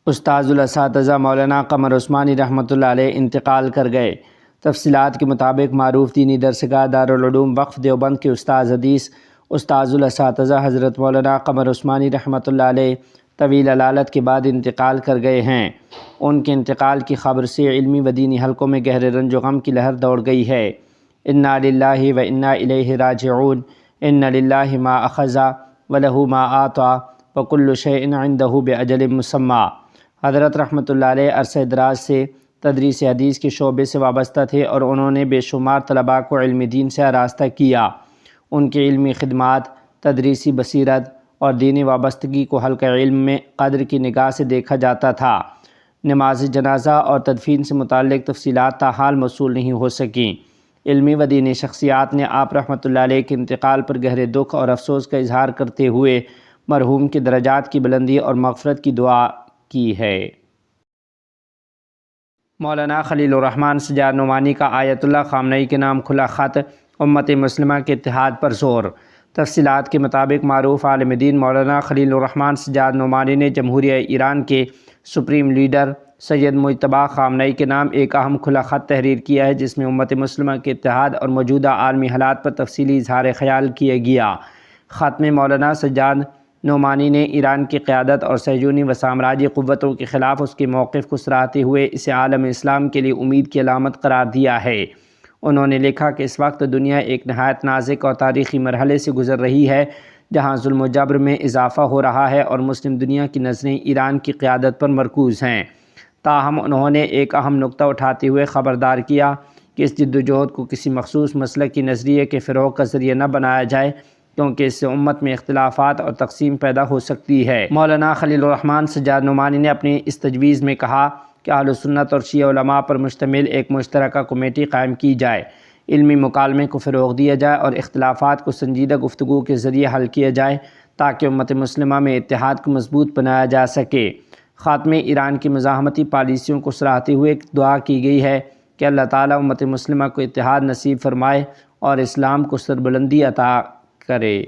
استاذ الاساتذہ مولانا قمر عثمانی رحمۃ اللہ علیہ انتقال کر گئے۔ تفصیلات کے مطابق معروف دینی درسگاہ دارالعلوم وقف دیوبند کے استاذ حدیث استاذ الاساتذہ حضرت مولانا قمر عثمانی رحمۃ اللہ علیہ طویل علالت کے بعد انتقال کر گئے ہیں۔ ان کے انتقال کی خبر سے علمی و دینی حلقوں میں گہرے رنج و غم کی لہر دوڑ گئی ہے۔ انا للہ و انا الیہ راجعون، ان للہ ما اخذ ولہ ما اعطی وکل شیء عندہ باجل مسمی۔ حضرت رحمۃ اللہ علیہ عرصہ دراز سے تدریس حدیث کے شعبے سے وابستہ تھے اور انہوں نے بے شمار طلباء کو علم دین سے آراستہ کیا۔ ان کے علمی خدمات، تدریسی بصیرت اور دینی وابستگی کو حلقہ علم میں قدر کی نگاہ سے دیکھا جاتا تھا۔ نماز جنازہ اور تدفین سے متعلق تفصیلات تاحال موصول نہیں ہو سکیں۔ علمی و دینی شخصیات نے آپ رحمۃ اللہ علیہ کے انتقال پر گہرے دکھ اور افسوس کا اظہار کرتے ہوئے مرحوم کے درجات کی بلندی اور مغفرت کی دعا کی ہے۔ مولانا خلیل الرحمن سجاد نعمانی کا آیت اللہ خامنئی کے نام کھلا خط، امت مسلمہ کے اتحاد پر زور۔ تفصیلات کے مطابق معروف عالم دین مولانا خلیل الرحمن سجاد نعمانی نے جمہوریہ ایران کے سپریم لیڈر سید مجتبیٰ خامنئی کے نام ایک اہم کھلا خط تحریر کیا ہے، جس میں امت مسلمہ کے اتحاد اور موجودہ عالمی حالات پر تفصیلی اظہار خیال کیا گیا۔ خط میں مولانا سجاد نعمانی نے ایران کی قیادت اور صہیونی و سامراجی قوتوں کے خلاف اس کے موقف کو سراہتے ہوئے اسے عالم اسلام کے لیے امید کی علامت قرار دیا ہے۔ انہوں نے لکھا کہ اس وقت دنیا ایک نہایت نازک اور تاریخی مرحلے سے گزر رہی ہے، جہاں ظلم و جبر میں اضافہ ہو رہا ہے اور مسلم دنیا کی نظریں ایران کی قیادت پر مرکوز ہیں۔ تاہم انہوں نے ایک اہم نقطہ اٹھاتے ہوئے خبردار کیا کہ اس جدوجہد کو کسی مخصوص مسلک کی نظریے کے فروغ کا ذریعہ نہ بنایا جائے، کیونکہ اس سے امت میں اختلافات اور تقسیم پیدا ہو سکتی ہے۔ مولانا خلیل الرحمن سجاد نعمانی نے اپنی اس تجویز میں کہا کہ اہل سنت اور شیعہ علماء پر مشتمل ایک مشترکہ کمیٹی قائم کی جائے، علمی مکالمے کو فروغ دیا جائے اور اختلافات کو سنجیدہ گفتگو کے ذریعے حل کیا جائے تاکہ امت مسلمہ میں اتحاد کو مضبوط بنایا جا سکے۔ خاتمہ ایران کی مزاحمتی پالیسیوں کو سراہتے ہوئے ایک دعا کی گئی ہے کہ اللہ تعالیٰ امت مسلمہ کو اتحاد نصیب فرمائے اور اسلام کو سربلندی عطا کرے۔